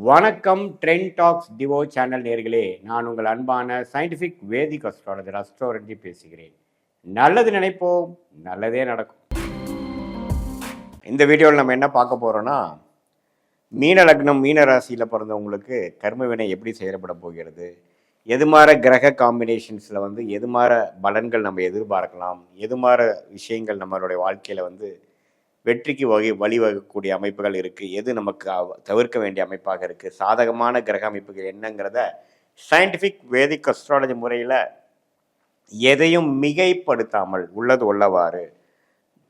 வணக்கம். Trend tax Divo channel நேர்களே, நான் உங்கள் அன்பான சயின்டிஃபிக் வேதிக் அஸ்ட்ராலஜர் அஸ்ட்ரோரஞ்சி பேசுகிறேன். நல்லது நினைப்போம், நல்லதே நடக்கும். இந்த வீடியோவில் நம்ம என்ன பார்க்க போகிறோன்னா, மீன லக்னம் மீன ராசியில் பிறந்தவங்களுக்கு கர்ம வினை எப்படி செயல்பட போகிறது, எது மாதிரி கிரக காம்பினேஷன்ஸில் எது மாதிரி பலன்கள் நம்ம எதிர்பார்க்கலாம், எது மாதிரி விஷயங்கள் நம்மளுடைய வாழ்க்கையில் வெற்றிக்கு வழிவகுக்கக்கூடிய அமைப்புகள் இருக்குது, எது நமக்கு தவிர்க்க வேண்டிய அமைப்பாக இருக்குது, சாதகமான கிரக அமைப்புகள் என்னங்கிறத சயின்டிஃபிக் வேதிக் அஸ்ட்ராலஜி முறையில் எதையும் மிகைப்படுத்தாமல் உள்ளது உள்ளவாறு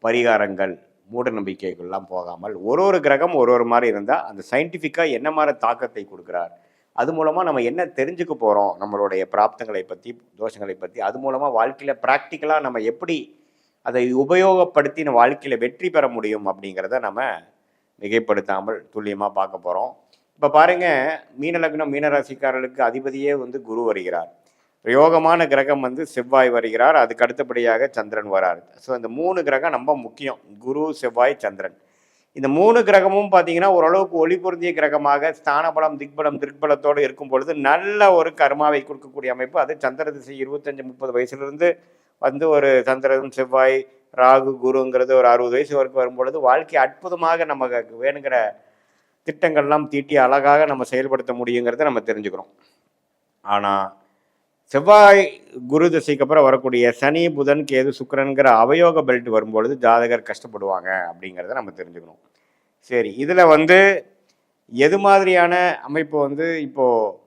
பரிகாரங்கள் மூட நம்பிக்கைகள்லாம் போகாமல் ஒரு கிரகம் ஒரு மாதிரி இருந்தால் அந்த சயின்டிஃபிக்காக என்ன மாதிரி தாக்கத்தை கொடுக்குறார், அது மூலமாக நம்ம என்ன தெரிஞ்சுக்க போகிறோம், நம்மளுடைய பிராப்தங்களை பற்றி தோஷங்களை பற்றி, அது மூலமாக வாழ்க்கையில் ப்ராக்டிக்கலாக நம்ம எப்படி அதை உபயோகப்படுத்தி நம்ம வாழ்க்கையில் வெற்றி பெற முடியும் அப்படிங்கிறத நம்ம மிகைப்படுத்தாமல் துல்லியமாக பார்க்க போகிறோம். இப்போ பாருங்கள், மீன லக்னம் மீனராசிக்காரர்களுக்கு அதிபதியே குரு வருகிறார். யோகமான கிரகம் செவ்வாய் வருகிறார். அதுக்கு அடுத்தபடியாக சந்திரன் வராரு. ஸோ இந்த 3 கிரகம் ரொம்ப முக்கியம். குரு, செவ்வாய், சந்திரன். இந்த 3 கிரகமும் பார்த்தீங்கன்னா ஓரளவுக்கு ஒளி பொருந்திய கிரகமாக ஸ்தானபலம் திக்பலம் திருப்பலத்தோடு இருக்கும் பொழுது நல்ல ஒரு கர்மாவை கொடுக்கக்கூடிய அமைப்பு. அது சந்திர திசை 25-30 வயசுலேருந்து ஒரு சந்திரன் செவ்வாய் ராகு குருங்கிறது ஒரு 60 வயசு வரைக்கும் வரும்பொழுது வாழ்க்கை அற்புதமாக நமக்கு வேணுங்கிற திட்டங்கள்லாம் தீட்டி அழகாக நம்ம செயல்படுத்த முடியுங்கிறத நம்ம தெரிஞ்சுக்கிறோம். ஆனால் செவ்வாய் குரு திசைக்கு அப்புறம் வரக்கூடிய சனி புதன் கேது சுக்கிரன்கிற அவயோக பெல்ட் வரும்பொழுது ஜாதகர் கஷ்டப்படுவாங்க அப்படிங்கிறத நம்ம தெரிஞ்சுக்கணும். சரி, இதில் எது மாதிரியான அமைப்பு இப்போது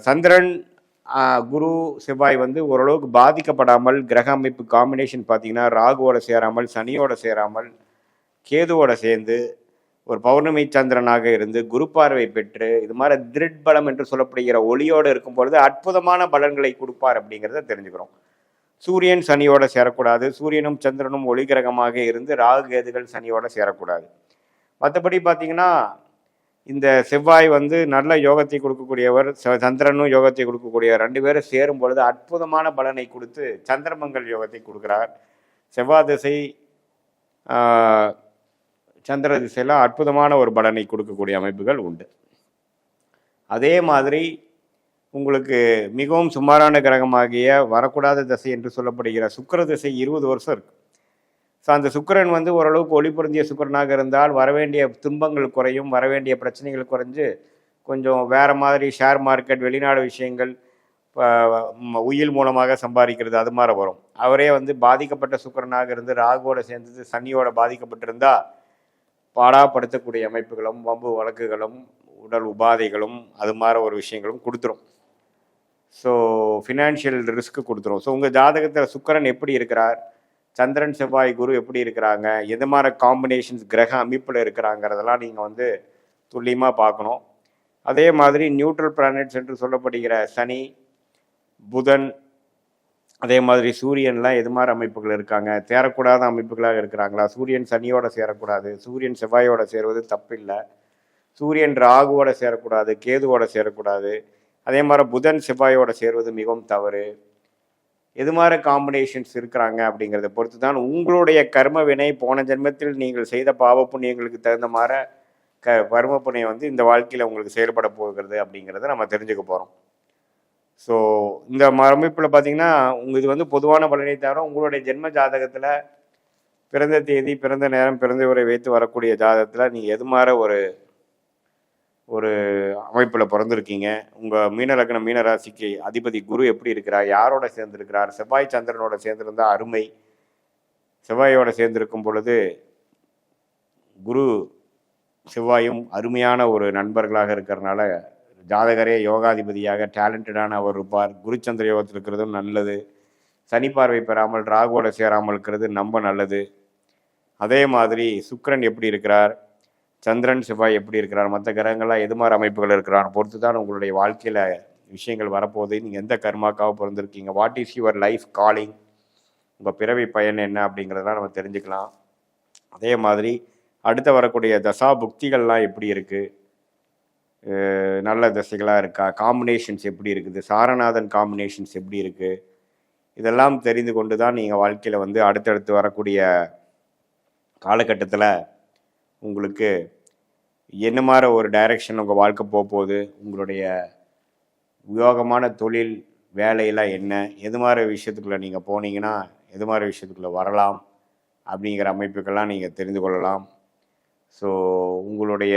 சந்திரன் குரு செவ்வாய் ஓரளவுக்கு பாதிக்கப்படாமல் கிரக அமைப்பு காம்பினேஷன் பார்த்தீங்கன்னா ராகுவோட சேராமல் சனியோட சேராமல் கேதுவோட சேர்ந்து ஒரு பௌர்ணமி சந்திரனாக இருந்து குரு பார்வை பெற்று இது மாதிரி திருட் பலம் என்று சொல்லப்படுகிற ஒளியோடு இருக்கும் பொழுது அற்புதமான பலன்களை கொடுப்பார் அப்படிங்கிறத தெரிஞ்சுக்கிறோம். சூரியன் சனியோட சேரக்கூடாது. சூரியனும் சந்திரனும் ஒளி கிரகமாக இருந்து ராகு கேதுகள் சனியோட சேரக்கூடாது. மற்றபடி பார்த்தீங்கன்னா இந்த செவ்வாய் நல்ல யோகத்தை கொடுக்கக்கூடியவர், சந்திரனும் யோகத்தை கொடுக்கக்கூடியவர். 2 பேரும் சேரும் பொழுது அற்புதமான பலனை கொடுத்து சந்திரமங்கல் யோகத்தை கொடுக்குறார். செவ்வாய் திசை சந்திர திசையில் அற்புதமான ஒரு பலனை கொடுக்கக்கூடிய அமைப்புகள் உண்டு. அதே மாதிரி உங்களுக்கு மிகவும் சுமாரான கிரகமாகிய வரக்கூடாத திசை என்று சொல்லப்படுகிற சுக்கிர திசை 20 வருஷம் இருக்குது. ஸோ அந்த சுக்கிரன் ஓரளவுக்கு ஒளி பொருந்திய சுக்கிரனாக இருந்தால் வரவேண்டிய துன்பங்கள் குறையும், வரவேண்டிய பிரச்சனைகள் குறைஞ்சு கொஞ்சம் வேறு மாதிரி ஷேர் மார்க்கெட் வெளிநாடு விஷயங்கள் உயில் மூலமாக சம்பாதிக்கிறது அது மாதிரி வரும். அவரே பாதிக்கப்பட்ட சுக்கிரனாக இருந்து ராகுவோட சேர்ந்தது சனியோட பாதிக்கப்பட்டிருந்தால் பாடாப்படுத்தக்கூடிய அமைப்புகளும் வம்பு வழக்குகளும் உடல் உபாதைகளும் அது மாதிரி ஒரு விஷயங்களும் கொடுத்துரும். ஸோ ஃபினான்ஷியல் ரிஸ்க்கு கொடுத்துரும். ஸோ உங்கள் ஜாதகத்தில் சுக்கிரன் எப்படி இருக்கிறார், சந்திரன் செவ்வாய் குரு எப்படி இருக்கிறாங்க, எது மாதிரி காம்பினேஷன்ஸ் கிரக அமைப்பில் இருக்கிறாங்கிறதெல்லாம் நீங்கள் துல்லியமாக பார்க்கணும். அதே மாதிரி நியூட்ரல் பிளானட்ஸ் என்று சொல்லப்படுகிற சனி புதன் அதே மாதிரி சூரியன்லாம் எது மாதிரி அமைப்புகள் இருக்காங்க, சேரக்கூடாத அமைப்புகளாக இருக்கிறாங்களா, சூரியன் சனியோட சேரக்கூடாது, சூரியன் செவ்வாயோட சேருவது தப்பில்லை, சூரியன் ராகுவோட சேரக்கூடாது, கேதுவோட சேரக்கூடாது, அதே மாதிரி புதன் செவ்வாயோட சேருவது மிகவும் தவறு. எது மாதிரி காம்பினேஷன்ஸ் இருக்கிறாங்க அப்படிங்கிறத பொறுத்து தான் உங்களுடைய கர்ம வினை போன ஜென்மத்தில் நீங்கள் செய்த பாவ புண்ணியங்களுக்கு தகுந்த மாதிரி கர்ம புண்ணியம் இந்த வாழ்க்கையில் உங்களுக்கு செயல்பட போகிறது அப்படிங்கிறத நம்ம தெரிஞ்சுக்க போகிறோம். ஸோ இந்த அமைப்பில் பார்த்தீங்கன்னா இது பொதுவான பலனை தவிர உங்களுடைய ஜென்ம ஜாதகத்தில் பிறந்த தேதி பிறந்த நேரம் பிறந்த உரை வைத்து வரக்கூடிய ஜாதகத்தில் நீங்கள் எது மாதிரி ஒரு அமைப்பில் பிறந்திருக்கீங்க, உங்கள் மீன லக்னம் மீனராசிக்கு அதிபதி குரு எப்படி இருக்கிறார், யாரோட சேர்ந்துருக்கிறார், செவ்வாய் சந்திரனோட சேர்ந்துருந்தால் அருமை. செவ்வாயோட சேர்ந்திருக்கும் பொழுது குரு செவ்வாயும் அருமையான ஒரு நண்பர்களாக இருக்கிறதுனால ஜாதகரே யோகாதிபதியாக டேலண்டடான அவர் இருப்பார். குருச்சந்திர யோகத்தில் இருக்கிறதும் நல்லது. சனி பார்வை பெறாமல் ராகுவோட சேராமல் இருக்கிறது ரொம்ப நல்லது. அதே மாதிரி சுக்கிரன் எப்படி இருக்கிறார், சந்திரன் செவ்வாய் எப்படி இருக்கிறார், மற்ற கிரகங்கள்லாம் எது மாதிரி அமைப்புகள் இருக்கிறான்னு பொறுத்து தான் உங்களுடைய வாழ்க்கையில் விஷயங்கள் வரப்போகுது. நீங்கள் எந்த கர்மாக்காக பிறந்திருக்கீங்க, what is your life calling, உங்கள் பிறவி பயன் என்ன அப்படிங்கிறதெல்லாம் நம்ம தெரிஞ்சுக்கலாம். அதே மாதிரி அடுத்து வரக்கூடிய தசா புக்திகள்லாம் எப்படி இருக்குது, நல்ல தசைகளாக இருக்கா, காம்பினேஷன்ஸ் எப்படி இருக்குது, சாரநாதன் காம்பினேஷன்ஸ் எப்படி இருக்குது, இதெல்லாம் தெரிந்து கொண்டு தான் நீங்கள் வாழ்க்கையில் அடுத்தடுத்து வரக்கூடிய காலகட்டத்தில் உங்களுக்கு என்ன மாதிரி ஒரு டைரக்ஷன் உங்கள் வாழ்க்கை போகுது, உங்களுடைய உபயோகமான தொழில் வேலையெல்லாம் என்ன, எது மாதிரி விஷயத்துக்குள்ளே நீங்கள் போனீங்கன்னா எது மாதிரி விஷயத்துக்குள்ளே வரலாம் அப்படிங்கிற அமைப்புக்கெல்லாம் நீங்கள் தெரிந்து கொள்ளலாம். ஸோ உங்களுடைய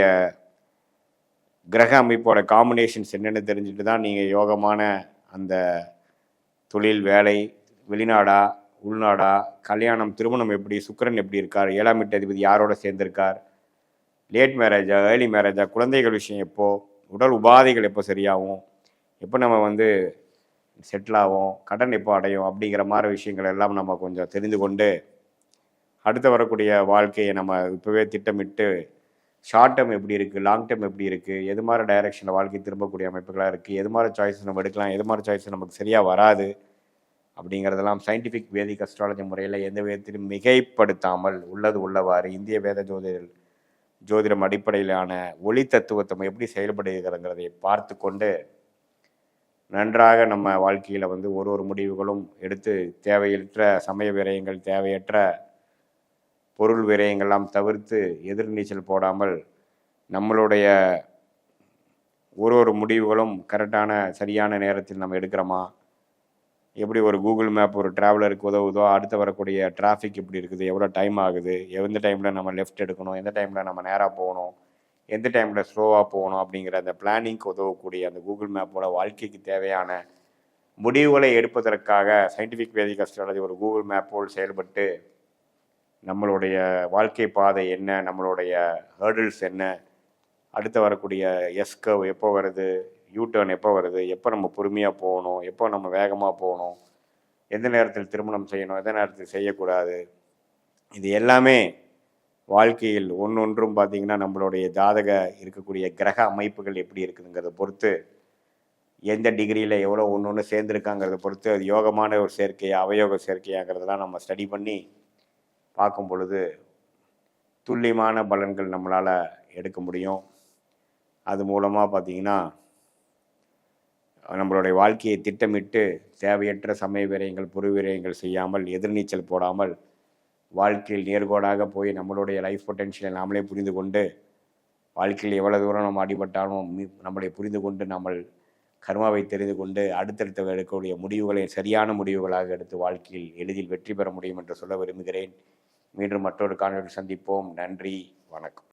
கிரக அமைப்போட காம்பினேஷன்ஸ் என்னென்னு தெரிஞ்சுட்டு தான் நீங்கள் யோகமான அந்த தொழில் வேலை, வெளிநாடா உள்நாடா, கல்யாணம் திருமணம் எப்படி, சுக்கிரன் எப்படி இருக்கார், 7ஆம் வீட்டு அதிபதி யாரோட சேர்ந்திருக்கார், லேட் மேரேஜா ஏர்லி மேரேஜா, குழந்தைகள் விஷயம் எப்போ, உடல் உபாதைகள் எப்போ சரியாகும், எப்போ நம்ம செட்டில் ஆகும், கடன் எப்போ அடையும் அப்படிங்கிற மாதிரி விஷயங்கள் எல்லாம் நம்ம கொஞ்சம் தெரிந்து கொண்டு அடுத்து வரக்கூடிய வாழ்க்கையை நம்ம இப்போவே திட்டமிட்டு ஷார்ட் டேர்ம் எப்படி இருக்குது, லாங் டேர்ம் எப்படி இருக்குது, எது மாதிரி டைரெக்ஷனில் வாழ்க்கை திரும்பக்கூடிய அமைப்புகளாக இருக்குது, எது மாதிரி சாய்ஸஸ் நம்ம எடுக்கலாம், எது மாதிரி சாய்ஸஸ் நமக்கு சரியாக வராது அப்படிங்கிறதெல்லாம் சயின்டிஃபிக் வேதிக் அஸ்ட்ராலஜி முறையில் எந்த விதத்திலும் மிகைப்படுத்தாமல் உள்ளது உள்ளவாறு இந்திய வேத ஜோதிடம் அடிப்படையிலான ஒளி தத்துவத்தை எப்படி செயல்படுகிறங்கிறதை பார்த்து கொண்டு நன்றாக நம்ம வாழ்க்கையில் ஒரு முடிவுகளும் எடுத்து தேவையற்ற சமய விரயங்கள், தேவையற்ற பொருள் விரயங்கள்லாம் தவிர்த்து எதிர்நீச்சல் போடாமல் நம்மளுடைய ஒரு முடிவுகளும் கரெக்டான சரியான நேரத்தில் நம்ம எடுக்கிறோமா, எப்படி ஒரு கூகுள் மேப் ஒரு ட்ராவலருக்கு உதவுதோ அடுத்து வரக்கூடிய டிராஃபிக் எப்படி இருக்குது, எவ்வளோ டைம் ஆகுது, எந்த டைமில் நம்ம லெஃப்ட் எடுக்கணும், எந்த டைமில் நம்ம நேராக போகணும், எந்த டைமில் ஸ்லோவாக போகணும் அப்படிங்கிற அந்த பிளானிங்க்கு உதவக்கூடிய அந்த கூகுள் மேப்போட வாழ்க்கைக்கு தேவையான முடிவுகளை எடுப்பதற்காக சயின்டிஃபிக் வேதிக் அஸ்ட்ராலஜி ஒரு கூகுள் மேப் போல் செயல்பட்டு நம்மளுடைய வாழ்க்கை பாதை என்ன, நம்மளுடைய ஹேர்டில்ஸ் என்ன, அடுத்து வரக்கூடிய எஸ்கவ் எப்போ வருது, யூடர்ன் எப்போ வருது, எப்போ நம்ம பொறுமையாக போகணும், எப்போ நம்ம வேகமாக போகணும், எந்த நேரத்தில் திருமணம் செய்யணும், எந்த நேரத்தில் செய்யக்கூடாது, இது எல்லாமே வாழ்க்கையில் ஒன்றொன்றும் பார்த்திங்கன்னா நம்மளுடைய ஜாதக இருக்கக்கூடிய கிரக அமைப்புகள் எப்படி இருக்குதுங்கிறத பொறுத்து எந்த டிகிரியில் எவ்வளோ ஒன்று சேர்ந்துருக்காங்கிறத பொறுத்து அது யோகமான ஒரு சேர்க்கையா அவயோக சேர்க்கையாங்கிறதெல்லாம் நம்ம ஸ்டடி பண்ணி பார்க்கும் பொழுது துல்லியமான பலன்கள் நம்மளால் எடுக்க முடியும். அது மூலமாக பார்த்திங்கன்னா நம்மளுடைய வாழ்க்கையை திட்டமிட்டு தேவையற்ற சமய விரயங்கள், பொரு விரயங்கள் செய்யாமல் எதிர்நீச்சல் போடாமல் வாழ்க்கையில் நேர்கோடாக போய் நம்மளுடைய லைஃப் பொட்டென்ஷியலை நாமளே புரிந்து கொண்டு வாழ்க்கையில் எவ்வளோ தூரம் நம்ம அடிபட்டாலும் நம்மளை புரிந்து கொண்டு நம்ம கர்மாவை தெரிந்து கொண்டு அடுத்தடுத்து எடுக்கக்கூடிய முடிவுகளை சரியான முடிவுகளாக எடுத்து வாழ்க்கையில் எளிதில் வெற்றி பெற முடியும் என்று சொல்ல விரும்புகிறேன். மீண்டும் மற்றொரு காணொலியில் சந்திப்போம். நன்றி, வணக்கம்.